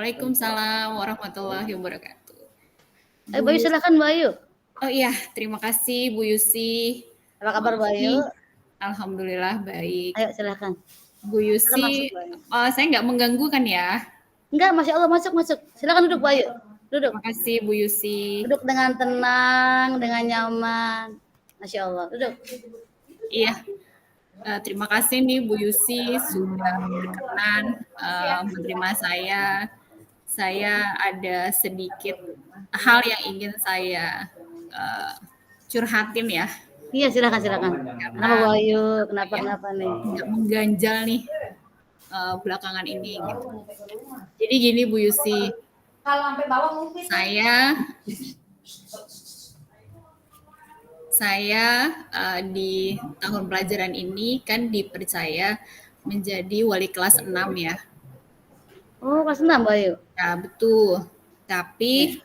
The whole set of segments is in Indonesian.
Waalaikumsalam warahmatullahi wabarakatuh. Bu Bayu Yus silakan Bayu. oh iya, terima kasih Bu Yusi. Apa kabar Bayu? Alhamdulillah baik. Ayo silakan. Bu Silakan masuk Yusi, Bayu. saya nggak mengganggu kan ya? Enggak, Masya Allah masuk. Silakan duduk Bayu. Duduk. Terima kasih Bu Yusi. Duduk dengan tenang, dengan nyaman. Masya Allah. Duduk. Iya, terima kasih nih Bu Yusi sudah berkenan menerima saya. Saya ada sedikit hal yang ingin saya curhatin ya. Iya silakan. Kenapa Bayu? Kenapa nih? Nggak mengganjal nih belakangan ini gitu. Jadi gini Bu Yusi, Kalau sampai bawah mungkin. Saya di tahun pelajaran ini kan dipercaya menjadi wali kelas 6 ya. Oh, kelas 6 Bayu. Ya, betul. Tapi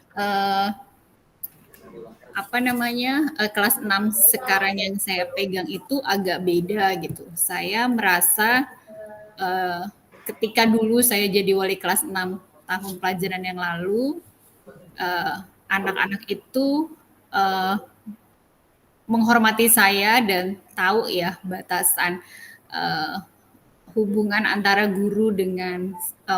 kelas 6 sekarang yang saya pegang itu agak beda gitu. Saya merasa ketika dulu saya jadi wali kelas 6 tahun pelajaran yang lalu, anak-anak itu menghormati saya dan tahu ya batasan hubungan antara guru dengan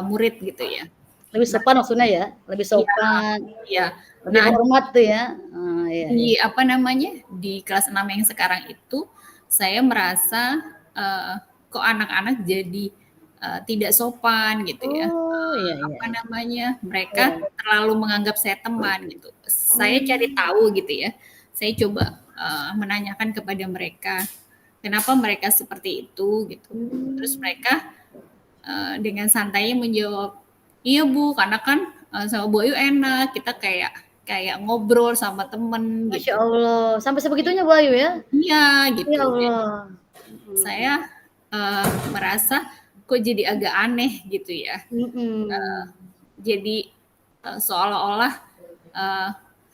murid gitu ya. Lebih sopan maksudnya ya, lebih sopan. Iya. Lebih hormat tuh ya. Di kelas 6 yang sekarang itu saya merasa kok anak-anak jadi tidak sopan gitu ya. Mereka terlalu menganggap saya teman gitu. Saya cari tahu gitu ya. Saya coba menanyakan kepada mereka kenapa mereka seperti itu gitu. Terus mereka dengan santainya menjawab, iya Bu, karena kan sama Bu Ayu enak, kita kayak ngobrol sama temen gitu. Masya Allah, sampai sebegitunya Bu Ayu ya? Iya gitu. Ya Allah. Saya merasa kok jadi agak aneh gitu ya. Jadi seolah-olah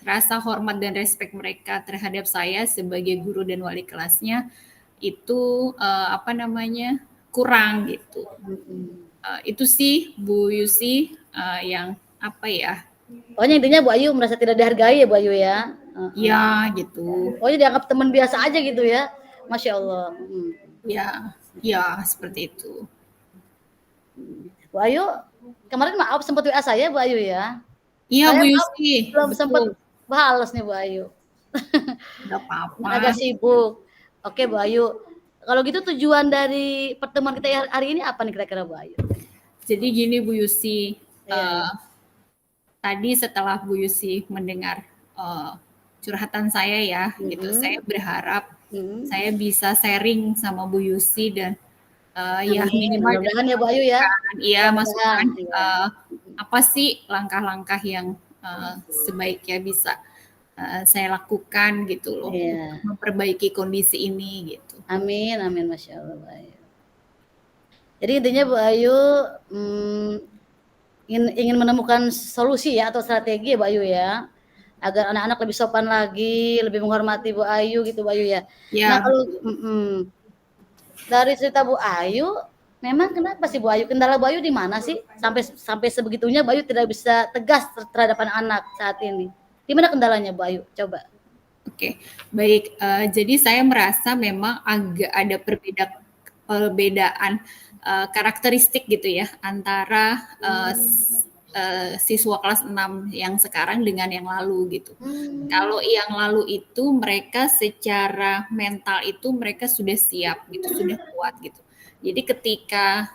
rasa hormat dan respect mereka terhadap saya sebagai guru dan wali kelasnya itu kurang gitu. Itu sih Bu Yusi yang apa ya? Pokoknya intinya Bu Ayu merasa tidak dihargai ya Bu Ayu ya. Iya gitu. Pokoknya dianggap teman biasa aja gitu ya. Masya Allah. Ya seperti itu. Bu Ayu, kemarin maaf sempat WA saya Bu Ayu ya. Iya Bu Yusi. Belum sempat balas nih Bu Ayu. Nggak apa-apa. Agak sibuk. Oke Bu Ayu. Kalau gitu tujuan dari pertemuan kita hari ini apa nih kira-kira Bu Ayu? Jadi gini Bu Yusi. Tadi setelah Bu Yusi mendengar curhatan saya ya, gitu. Saya berharap saya bisa sharing sama Bu Yusi dan ya minimal ya Bu Ayu ya. Iya, masukan apa sih langkah-langkah yang sebaiknya bisa saya lakukan gitu loh, untuk memperbaiki kondisi ini gitu. Amin, Masya Allah Bu Ayu. Jadi intinya Bu Ayu ingin menemukan solusi ya atau strategi ya Bu Ayu ya, agar anak-anak lebih sopan lagi, lebih menghormati Bu Ayu gitu Bu Ayu ya. Nah kalau dari cerita Bu Ayu, memang kenapa sih Bu Ayu, kendala Bu Ayu di mana sih sampai sebegitunya Bu Ayu tidak bisa tegas terhadap anak-anak saat ini? Di mana kendalanya Bu Ayu? Coba. Oke, baik. Jadi saya merasa memang agak ada perbedaan karakteristik gitu ya antara siswa kelas 6 yang sekarang dengan yang lalu gitu. Kalau yang lalu itu mereka secara mental itu mereka sudah siap gitu, sudah kuat gitu. Jadi ketika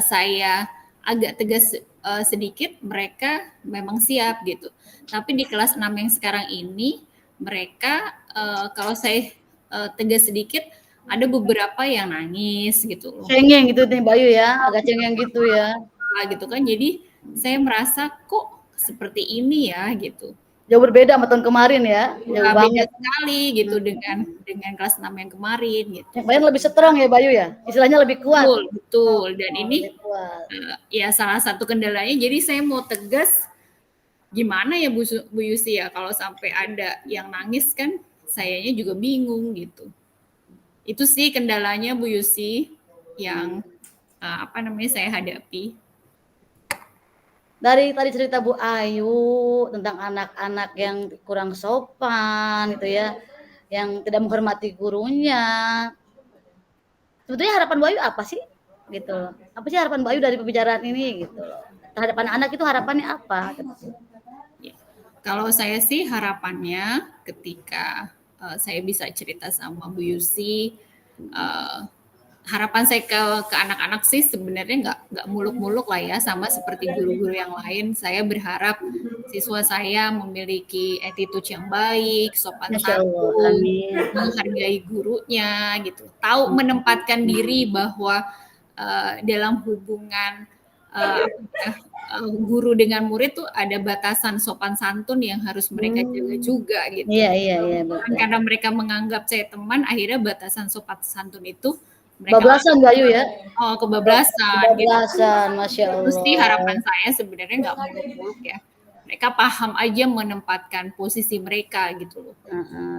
saya agak tegas sedikit, mereka memang siap gitu. Tapi di kelas 6 yang sekarang ini mereka kalau saya tegas sedikit ada beberapa yang nangis gitu loh. Cengeng gitu nih Bayu ya, agak cengeng gitu ya. Gitu kan, jadi saya merasa kok seperti ini ya gitu. Jauh berbeda sama tahun kemarin ya, jauh beda sekali gitu dengan kelas 6 yang kemarin gitu. Yang Bayu lebih strong ya Bayu ya, istilahnya lebih kuat. Betul. Dan ini ya salah satu kendalanya. Jadi saya mau tegas, gimana ya Bu Yusi ya kalau sampai ada yang nangis kan sayanya juga bingung gitu. Itu sih kendalanya Bu Yusi yang saya hadapi. Dari tadi cerita Bu Ayu tentang anak-anak yang kurang sopan gitu ya, yang tidak menghormati gurunya. Sebetulnya harapan Bu Ayu apa sih? Gitu loh. Apa sih harapan Bu Ayu dari pembicaraan ini gitu loh. Terhadap anak-anak itu harapannya apa? Ya. Kalau saya sih harapannya ketika saya bisa cerita sama Bu Yusi, harapan saya ke anak-anak sih sebenarnya nggak muluk-muluk lah ya, sama seperti guru-guru yang lain. Saya berharap siswa saya memiliki attitude yang baik, sopan Masya Allah, santun, amin. menghargai gurunya gitu, tahu menempatkan diri bahwa dalam hubungan apa ya, guru dengan murid tuh ada batasan sopan santun yang harus mereka jaga juga gitu. Iya, iya, iya, Bukan betul. karena mereka menganggap saya teman, akhirnya batasan sopan santun itu mereka Bablasan Bu Ayu ya? kebablasan gitu. Bablasan, Masya Itu sih harapan Allah. saya sebenarnya nggak muluk-muluk ya. Mereka paham aja menempatkan posisi mereka gitu loh.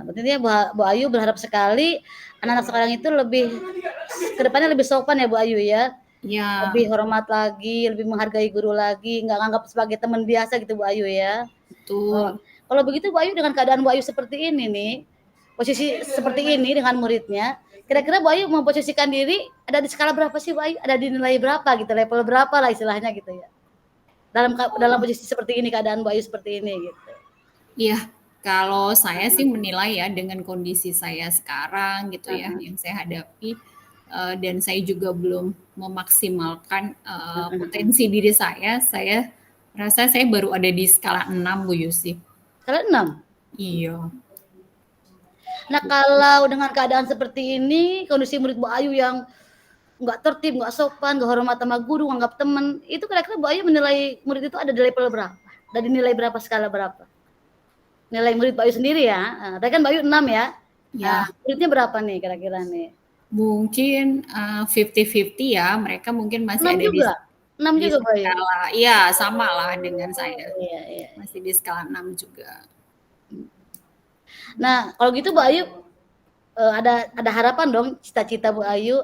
Berarti dia Bu Ayu berharap sekali anak-anak sekarang itu lebih kedepannya lebih sopan ya Bu Ayu ya, Ya, lebih hormat lagi, lebih menghargai guru lagi, nggak nganggap sebagai teman biasa gitu Bu Ayu ya. Oh, betul. kalau begitu Bu Ayu dengan keadaan Bu Ayu seperti ini nih, posisi seperti ini dengan muridnya, kira-kira Bu Ayu memposisikan diri ada di skala berapa sih Bu Ayu? Ada di nilai berapa gitu, level berapa lah istilahnya gitu ya? Dalam posisi seperti ini, keadaan Bu Ayu seperti ini gitu. Iya, kalau saya sih menilai ya dengan kondisi saya sekarang gitu ya, yang saya hadapi, dan saya juga belum memaksimalkan potensi diri saya rasa saya baru ada di skala 6 Bu Yusi. Skala 6. Iya. Nah, kalau dengan keadaan seperti ini, kondisi murid Bu Ayu yang nggak tertib, nggak sopan, nggak hormat sama guru, nganggap teman, itu kira-kira Bu Ayu menilai murid itu ada di level berapa? Dari nilai berapa, skala berapa? Nilai murid Bu Ayu sendiri ya. Tadi kan Bu Ayu 6 ya. Ya, Muridnya berapa nih kira-kira nih? mungkin 50-50 ya, mereka mungkin masih 6 ada juga? 6 di juga Bu Ayu? skala, iya sama lah dengan saya, Iya, iya. masih di skala 6 juga. Nah, kalau gitu Bu Ayu ada harapan dong, cita-cita Bu Ayu.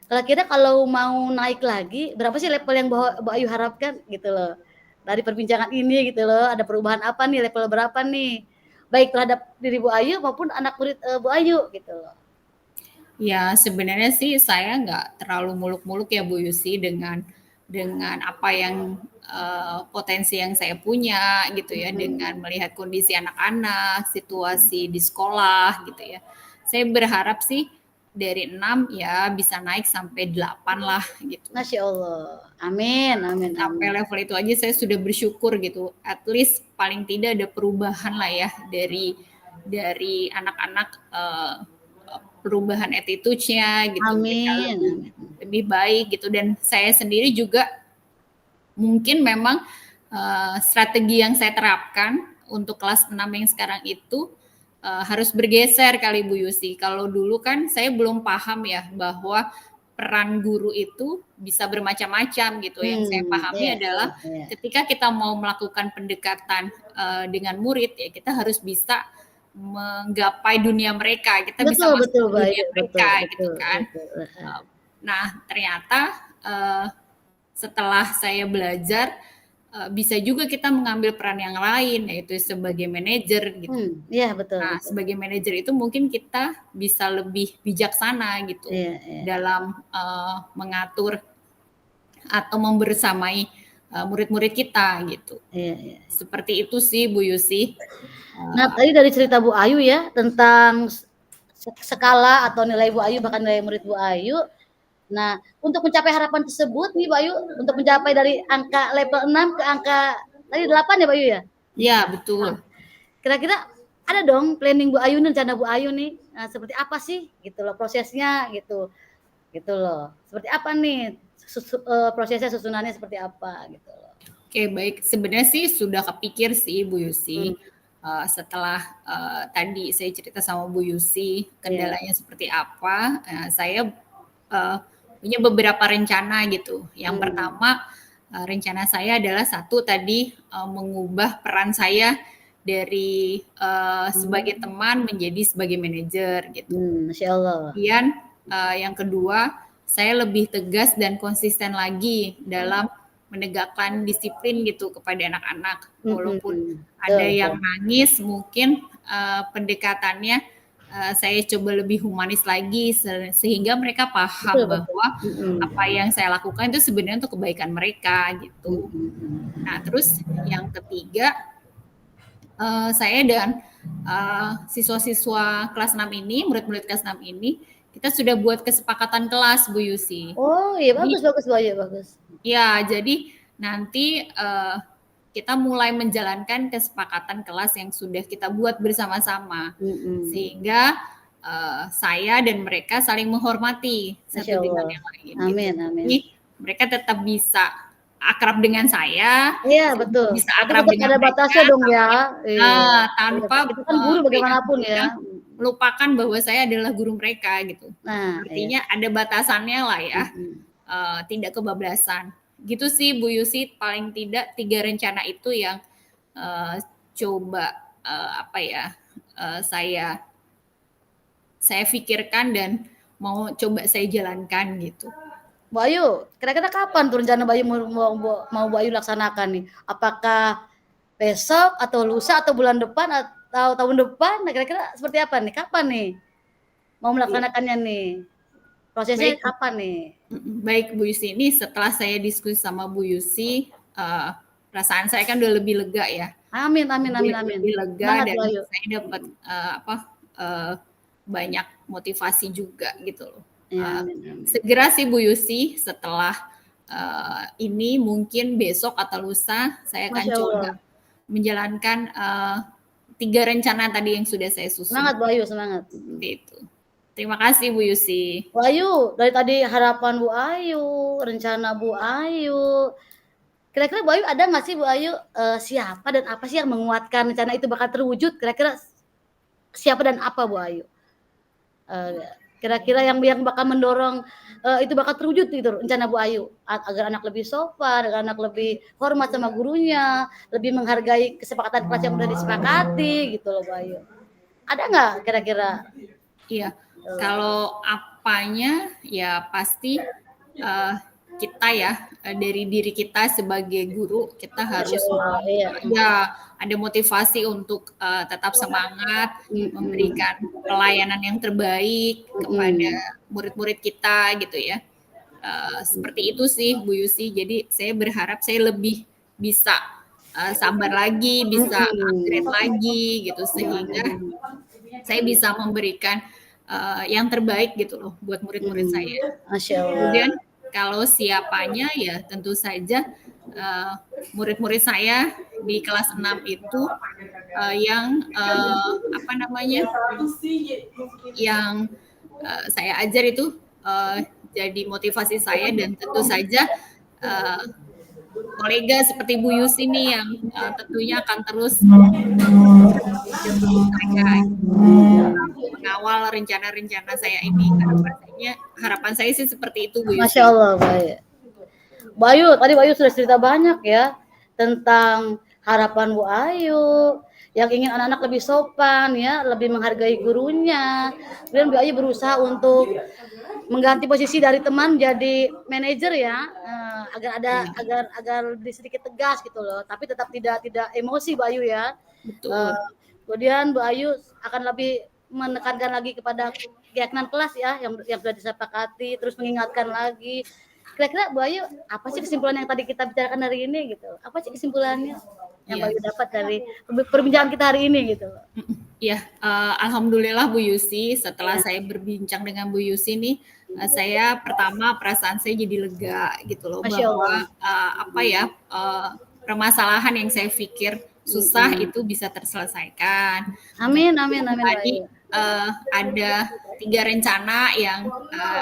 Kira-kira kalau mau naik lagi, berapa sih level yang Bu Ayu harapkan gitu loh? Dari perbincangan ini gitu loh, ada perubahan apa nih, level berapa nih? Baik terhadap diri Bu Ayu maupun anak murid Bu Ayu gitu loh. Ya sebenarnya sih saya nggak terlalu muluk-muluk ya Bu Yusi dengan apa yang potensi yang saya punya gitu ya, dengan melihat kondisi anak-anak, situasi di sekolah gitu ya. Saya berharap sih dari 6 ya bisa naik sampai 8 lah gitu. Masya Allah. Amin, amin, Sampai amin. level itu aja saya sudah bersyukur gitu. At least paling tidak ada perubahan lah ya dari anak-anak, perubahan attitude-nya gitu. Mereka Amin, lebih amin. lebih baik gitu, dan saya sendiri juga mungkin memang strategi yang saya terapkan untuk kelas 6 yang sekarang itu harus bergeser kali Bu Yusi. Kalau dulu kan saya belum paham ya bahwa peran guru itu bisa bermacam-macam gitu. Yang saya pahami Iya, adalah iya, iya. ketika kita mau melakukan pendekatan dengan murid ya kita harus bisa menggapai dunia mereka. Kita bisa Betul, masuk betul ke Bayu, dunia betul, mereka gitu betul, kan. betul. Nah, ternyata setelah saya belajar bisa juga kita mengambil peran yang lain, yaitu sebagai manajer gitu. Iya betul, Nah, betul. sebagai manajer itu mungkin kita bisa lebih bijaksana gitu Iya, iya. dalam mengatur atau membersamai murid-murid kita gitu. Iya, iya. Seperti itu sih Bu Yusi. Nah, tadi dari cerita Bu Ayu ya tentang skala atau nilai Bu Ayu bahkan nilai murid Bu Ayu. Nah, untuk mencapai harapan tersebut nih Bu Ayu, untuk mencapai dari angka level 6 ke angka tadi 8 ya Bu Ayu ya? Ya, betul. Kira-kira ada dong planning Bu Ayu nih, rencana Bu Ayu nih, seperti apa sih gitu loh prosesnya gitu. Gitu loh. Seperti apa nih prosesnya susunannya seperti apa gitu loh. Oke, baik. Sebenarnya sih sudah kepikir sih Bu Yusi. Setelah tadi saya cerita sama Bu Yusi kendalanya seperti apa, saya punya beberapa rencana gitu. Yang pertama, rencana saya adalah satu tadi mengubah peran saya dari sebagai teman menjadi sebagai manajer gitu. Masya Allah. Kemudian yang kedua, saya lebih tegas dan konsisten lagi dalam menegakkan disiplin gitu kepada anak-anak. Walaupun ada Betul, yang betul. nangis, mungkin pendekatannya saya coba lebih humanis lagi sehingga mereka Betul, paham betul. bahwa apa yang saya lakukan itu sebenarnya untuk kebaikan mereka gitu. Nah, terus yang ketiga, saya dan siswa-siswa kelas 6 ini, murid-murid kelas 6 ini, kita sudah buat kesepakatan kelas, Bu Yusi. Oh, iya Jadi, bagus bagus Bu Ayu, bagus. ya, jadi nanti kita mulai menjalankan kesepakatan kelas yang sudah kita buat bersama-sama, sehingga saya dan mereka saling menghormati Masya satu dengan Allah. yang lain gitu. Amin, amin. Jadi mereka tetap bisa akrab dengan saya, Iya saya betul, bisa tapi akrab tetap dengan ada mereka, batasnya dong ya. tapi Iya, iya, tanpa kita kan guru apa ya, bagaimanapun ya. melupakan bahwa saya adalah guru mereka gitu. Nah, iya. Artinya ada batasannya lah ya, Mhm. tidak kebablasan. Gitu sih Bu Yusi, paling tidak 3 rencana itu yang coba apa ya, saya pikirkan dan mau coba saya jalankan gitu. Bu Ayu, kira-kira kapan tuh rencana Bu Ayu mau Bu Ayu laksanakan nih? Apakah besok atau lusa atau bulan depan atau tahun depan? Nah, kira-kira seperti apa nih? Kapan nih mau Iya. melaksanakannya nih? Prosesnya Baik, kapan nih? baik Bu Yusi, ini setelah saya diskusi sama Bu Yusi, perasaan saya kan udah lebih lega ya. Amin, amin, amin, amin. Lebih lega Semangat dan Bu Ayu. saya dapat banyak motivasi juga gitu loh. Ya, amin, amin. Segera sih Bu Yusi, setelah ini mungkin besok atau lusa saya akan Masya coba Allah. menjalankan 3 rencana tadi yang sudah saya susun. Semangat Bu Ayu, semangat. Seperti itu. Terima kasih Bu Yusi. Bu Ayu, dari tadi harapan Bu Ayu, rencana Bu Ayu. Kira-kira Bu Ayu ada nggak sih Bu Ayu siapa dan apa sih yang menguatkan rencana itu bakal terwujud? Kira-kira siapa dan apa Bu Ayu? Kira-kira yang bakal mendorong itu bakal terwujud gitu rencana Bu Ayu agar anak lebih sopan, agar anak lebih hormat sama gurunya, lebih menghargai kesepakatan kelas yang udah disepakati gitu loh Bu Ayu. Ada nggak kira-kira? Iya, kalau apanya ya pasti kita ya dari diri kita sebagai guru kita Masya harus Allah, iya. ada motivasi untuk tetap semangat memberikan pelayanan yang terbaik kepada murid-murid kita gitu ya. Seperti itu sih Bu Yusi. Jadi saya berharap saya lebih bisa sabar lagi, bisa upgrade lagi gitu sehingga saya bisa memberikan yang terbaik gitu loh buat murid-murid saya. Masya Allah. Kemudian kalau siapanya ya tentu saja murid-murid saya di kelas 6 itu yang apa namanya yang saya ajar itu jadi motivasi saya dan tentu saja kolega seperti Bu Yusi nih yang tentunya akan terus mereka mengawal rencana-rencana saya ini. Harapan saya sih seperti itu Bu Yusi. Masya Allah, baik. Bayu, tadi Bayu sudah cerita banyak ya tentang harapan Bu Ayu yang ingin anak-anak lebih sopan ya, lebih menghargai gurunya. Kemudian Bu Ayu berusaha untuk mengganti posisi dari teman jadi manajer ya, agar lebih sedikit tegas gitu loh, tapi tetap tidak emosi Bu Ayu ya. Betul. Kemudian Bu Ayu akan lebih menekankan lagi kepada keyakinan kelas ya yang sudah disepakati, terus mengingatkan lagi. Kira-kira Bu Ayu apa sih kesimpulan yang tadi kita bicarakan hari ini gitu? Apa sih kesimpulannya yang Bu Ayu dapat dari perbincangan kita hari ini gitu? Iya, alhamdulillah Bu Yusi, setelah saya berbincang dengan Bu Yusi nih, saya pertama perasaan saya jadi lega gitu loh bahwa apa ya permasalahan yang saya pikir susah itu bisa terselesaikan. Amin, amin, amin. Tadi ada 3 rencana yang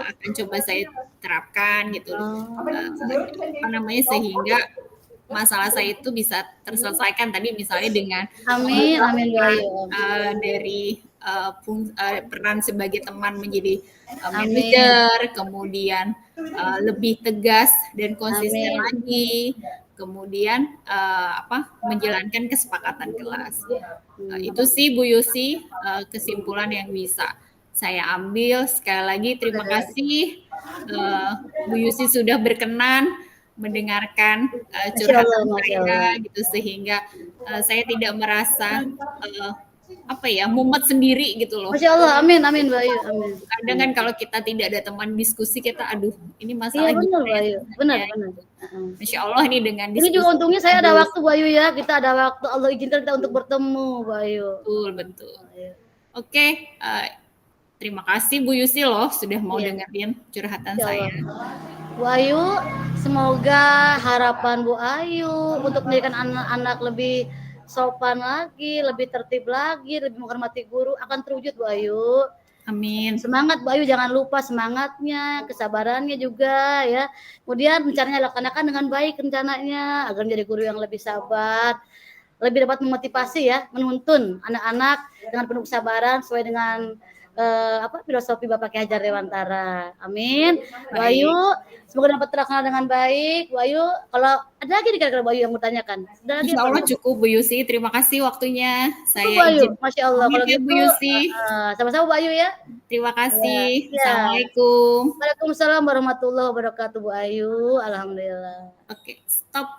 akan coba saya terapkan gitu loh. Apa namanya sehingga masalah saya itu bisa terselesaikan tadi misalnya dengan amin, amin dari peran sebagai teman menjadi manajer, kemudian lebih tegas dan konsisten lagi, kemudian menjalankan kesepakatan kelas. Itu sih Bu Yusi kesimpulan yang bisa saya ambil. Sekali lagi terima kasih Bu Yusi sudah berkenan mendengarkan Masya Allah, curhatan Masya saya Allah. gitu, sehingga saya tidak merasa apa ya, mumet sendiri gitu loh. Masya Allah, amin, amin, Mbak Ayu, amin. Kadang kan kalau kita tidak ada teman diskusi, kita aduh ini Iya masalah benar, gimana Mbak ya Ayu, benar, selesainya benar. gitu. Heeh. Masya Allah nih dengan Ini juga diskusi untungnya saya ada aduh waktu, Bu Ayu ya. Kita ada waktu Allah izinkan kita untuk bertemu, Bu Ayu. betul betul. Iya. Oke, terima kasih Bu Yusi loh sudah mau Iya, dengerin curhatan Insya saya. Allah. Bu Ayu, semoga harapan Bu Ayu untuk menjadikan anak-anak lebih sopan lagi, lebih tertib lagi, lebih menghormati guru akan terwujud, Bu Ayu. Amin. Semangat Bu Ayu, jangan lupa semangatnya, kesabarannya juga ya. Kemudian rencananya laksanakan dengan baik rencananya agar menjadi guru yang lebih sabar, lebih dapat memotivasi ya, menuntun anak-anak dengan penuh kesabaran sesuai dengan filosofi Bapak Ki Hajar Dewantara. Amin. Bu Ayu, Baik. semoga dapat terlaksana dengan baik. Bu Ayu, kalau ada lagi nih kira-kira Bu Ayu yang mau tanyakan? Ada lagi Insya apa? Allah cukup Bu Yusi. Terima kasih waktunya. Cukup Saya Bu Ayu, izin Masya Allah. pamit Kalau ya Bu gitu, Yusi. sama-sama Bu Ayu ya. Terima Ya, kasih. ya. Assalamualaikum. Waalaikumsalam warahmatullahi wabarakatuh Bu Ayu. Alhamdulillah. Oke, stop.